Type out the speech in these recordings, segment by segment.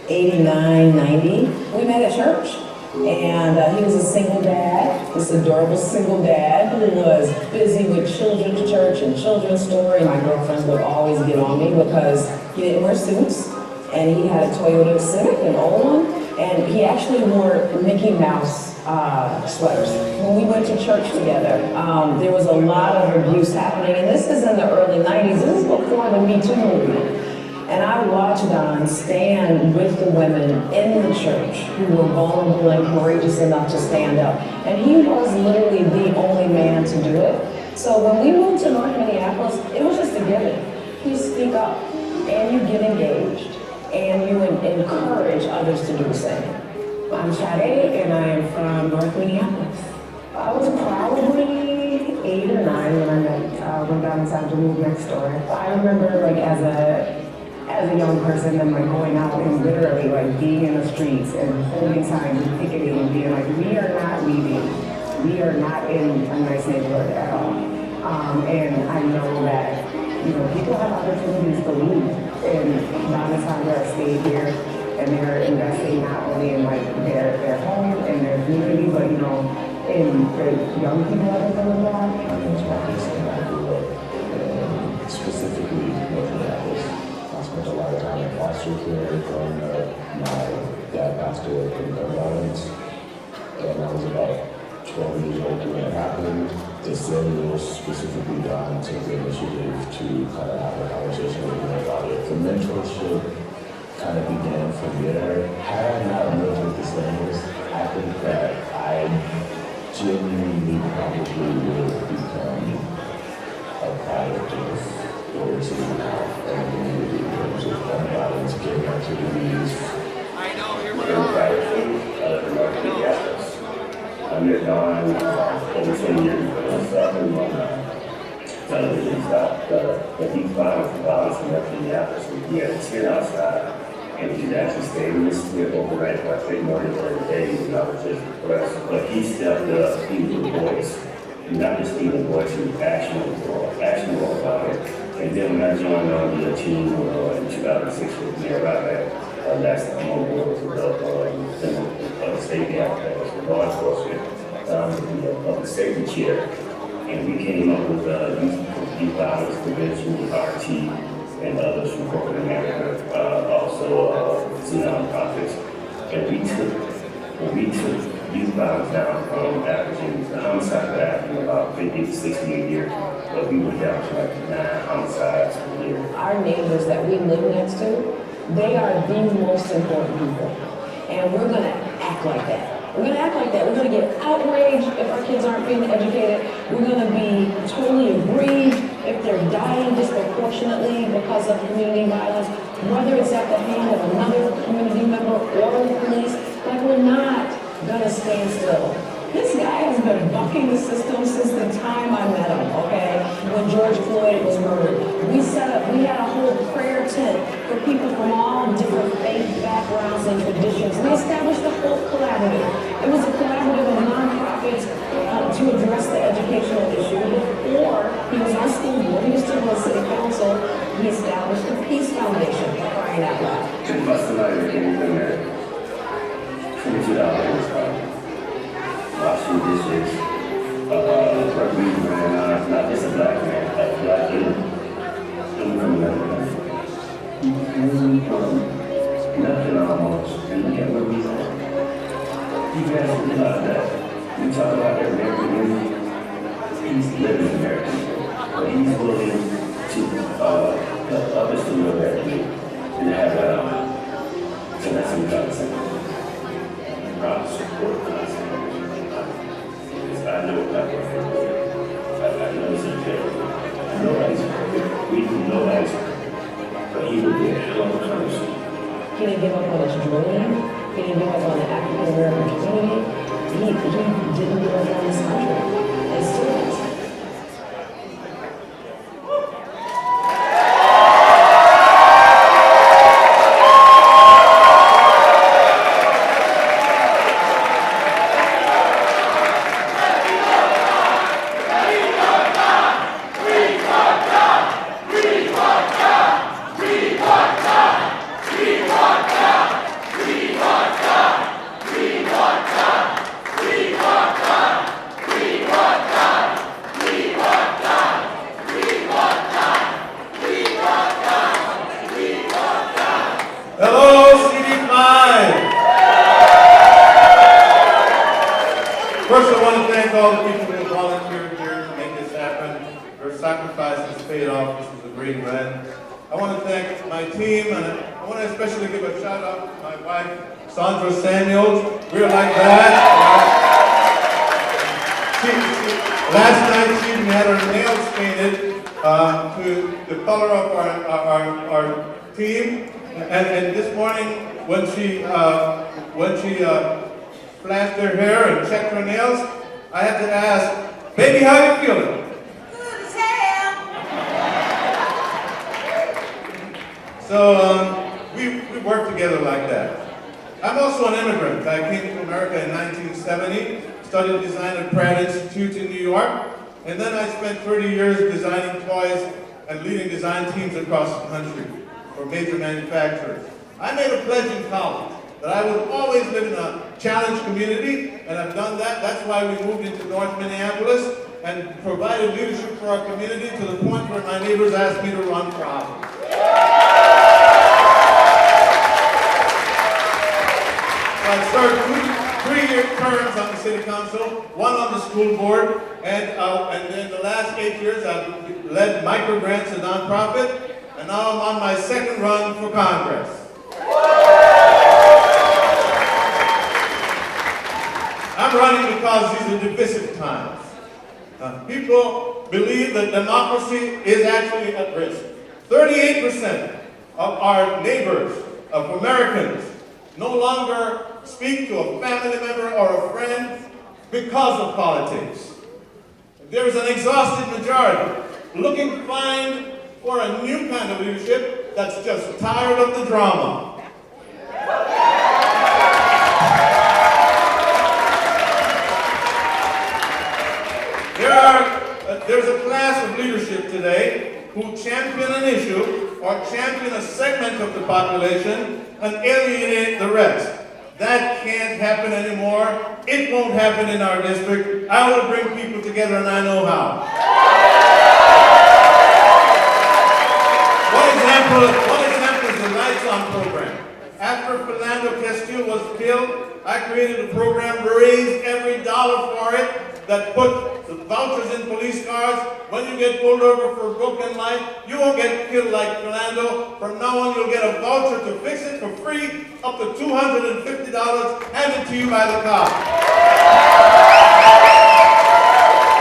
89, 90. We met at church. And he was a single dad, this adorable single dad who was busy with children's church and children's story. My girlfriends would always get on me because he didn't wear suits, and he had a Toyota Civic, an old one, and he actually wore Mickey Mouse sweaters. When we went to church together, there was a lot of abuse happening, and this is in the early 90s. This is before the Me Too movement. And I watched Don stand with the women in the church who were vulnerable and courageous enough to stand up. And he was literally the only man to do it. So when we moved to North Minneapolis, it was just a given. You speak up, and you get engaged, and you encourage others to do the same. I'm Sade, and I am from North Minneapolis. I was probably 8 or 9 when I met, when Don decided to move next door. I remember, like, as a young person and like going out and literally like being in the streets and holding signs and picketing and being like, we are not leaving. We are not in a nice neighborhood at all. And I know that, you know, people have opportunities to leave. And Don and Sandra stayed here and they're investing not only in like their home and their community, but you know, in the young people that are coming along. My name is Marcus and I grew up specifically North Minneapolis. I spent a lot of time in foster care growing up. My dad passed away from gun violence, and I was about 12 years old when it happened. The Samuels, specifically Don, took the initiative to kind of have a conversation with me about it. The mentorship kind of began from there. Had I not lived with the Samuels, I think that I genuinely probably would become a product of where it's now and the community in terms of gun violence, gang activities. I'm from North Minneapolis. I met Don over 10 years ago. I saw him on television stuff, but he found violence in North Minneapolis. He had a tent outside, and he actually stayed in this tent overnight for I think more than 30 days, and I was just impressed. But he stepped up, he was a voice, and not just being a voice, he was actionable about it. And then when I joined on the team in 2006 with Mayor Ryback, last time on board with the state capital for law enforcement, the public safety chair. And we came up with Youth Violence Convention with RT and others from corporate America, also nonprofits. And we took youth violence down from averaging the homicide rate averaging about 50 to 60 a year, but we went down to like 9 homicides a year. Our neighbors that we live next to, they are the most important people. And we're gonna act like that. We're gonna act like that. We're gonna get outraged if our kids aren't being educated. We're gonna be totally aggrieved if they're dying disproportionately because of community violence, whether it's at the hand of another community member or the police. Like, we're not gonna stand still. This guy has been bucking the system since the time I met him, okay? When George Floyd was murdered. We had a whole prayer tent for people from all different faith backgrounds and traditions. We established a whole collaborative. It was a collaborative of nonprofits to address the educational issue. Before he was on school board, he was still on city council, he established the Peace Foundation, for crying out loud. Just bust somebody that came in there, $22 washing dishes, rugby man, not just a black man, a black kid, from another country. Nothing almost, and yet what we say. You guys realize that we talk about that American community, he's living American, but he's willing to help others to know that we and have so that's what I'm saying. Proud support concept. I know that I know it's a joke. I know that's perfect. We know that's perfect. But he would be a hell of a person. He didn't give up on his dream. He didn't give up on the African American community. He didn't give up on his country. And still doesn't. all the people who volunteered here to make this happen. Their sacrifice has paid off. This was a great event. I want to thank my team, and I want to especially give a shout out to my wife, Sandra Samuels. We're like that. Last night she even had her nails painted to the color of our team, and this morning when she flashed her hair and checked her nails, I had to ask, "Baby, how you feeling?" Good as hell. So we work together like that. I'm also an immigrant. I came to America in 1970, studied design at Pratt Institute in New York, and then I spent 30 years designing toys and leading design teams across the country for major manufacturers. I made a pledge in college that I would always live in a challenged community, and I've done that. That's why we moved into North Minneapolis and provided leadership for our community to the point where my neighbors asked me to run for office. I served three-year terms on the city council, one on the school board, and in the last 8 years I've led Microgrants, a nonprofit, and now I'm on my second run for Congress. I'm running because these are divisive times. People believe that democracy is actually at risk. 38% of our neighbors, of Americans, no longer speak to a family member or a friend because of politics. There is an exhausted majority looking for a new kind of leadership that's just tired of the drama. There's a class of leadership today who champion an issue or champion a segment of the population and alienate the rest. That can't happen anymore. It won't happen in our district. I will bring people together, and I know how. One example is the Lights On program. After Philando Castile was killed, I created a program, raised every dollar for it, that put the vouchers in police cars. When you get pulled over for a broken light, you won't get killed like Philando. From now on, you'll get a voucher to fix it for free, up to $250, handed to you by the cop.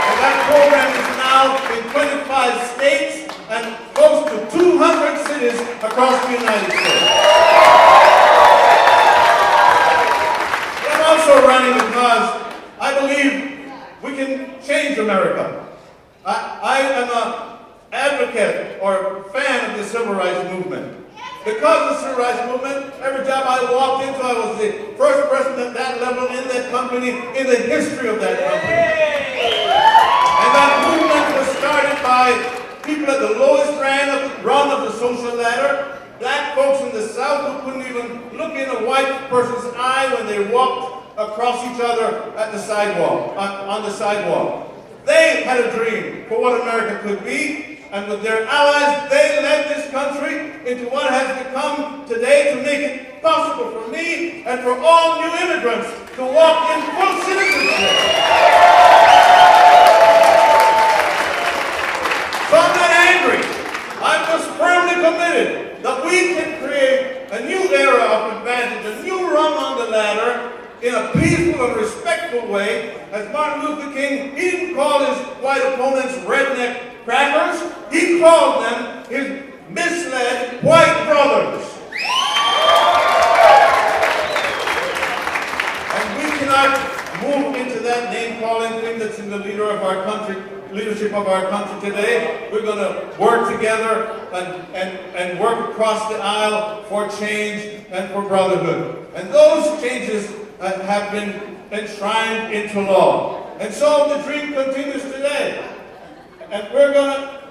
And that program is now in 25 states and close to 200 cities across the United States. I'm also running because I believe we can change America. I am an advocate or fan of the Civil Rights Movement. Because of the Civil Rights Movement, every job I walked into, I was the first person at that level in that company, in the history of that company. And that movement was started by people at the lowest rung of the social ladder, black folks in the South who couldn't even look in a white person's eye when they walked across each other at the sidewalk, on the sidewalk. They had a dream for what America could be, and with their allies, they led this country into what has become today to make it possible for me and for all new immigrants to walk in full citizenship. So I'm not angry. I'm just firmly committed that we can create a new era of advantage, a new rung on the ladder, in a peaceful and respectful way. As Martin Luther King, he didn't call his white opponents redneck crackers. He called them his misled white brothers. And we cannot move into that name-calling thing that's in the leadership of our country today. We're going to work together and work across the aisle for change and for brotherhood. And those changes have been enshrined into law. And so the dream continues today. And we're gonna,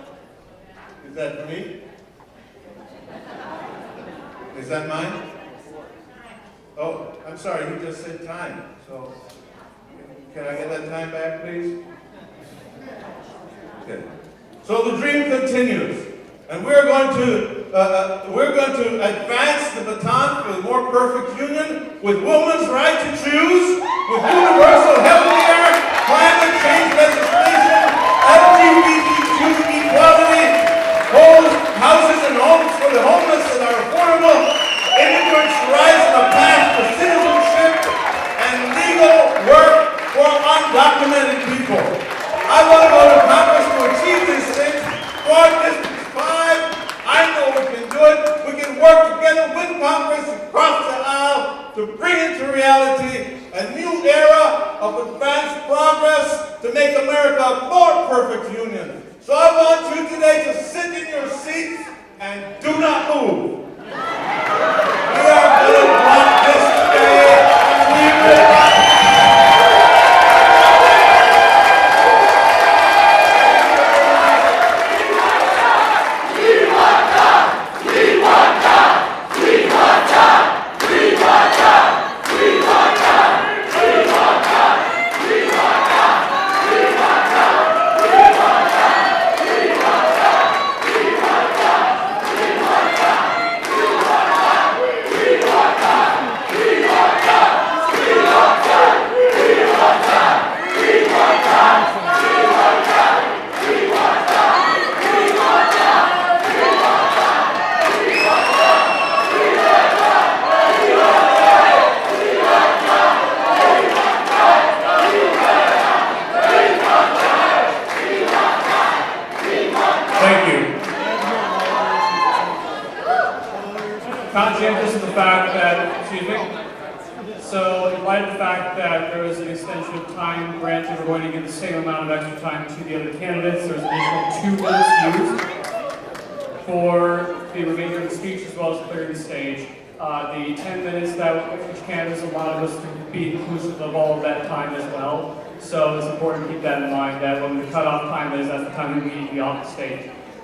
is that for me? Is that mine? Oh, I'm sorry, you just said time. So, can I get that time back, please? Okay. So the dream continues. And we're going to advance the baton for a more perfect union with women's right to choose, with universal health care, climate to bring into reality a new era of advanced progress to make America a more perfect union. So I want you today to sit in your seats and do not move. We are going to block this today, and we will. Conscientious of the fact that, excuse me, so in light of the fact that there was an extension of time granted, we're going to give the same amount of extra time to the other candidates. There's an additional 2 minutes used for the remainder of the speech as well as clearing the stage. The 10 minutes that each candidate has allowed us to be inclusive of all of that time as well. So it's important to keep that in mind that when the cutoff time is, that's the time we need to be off the stage.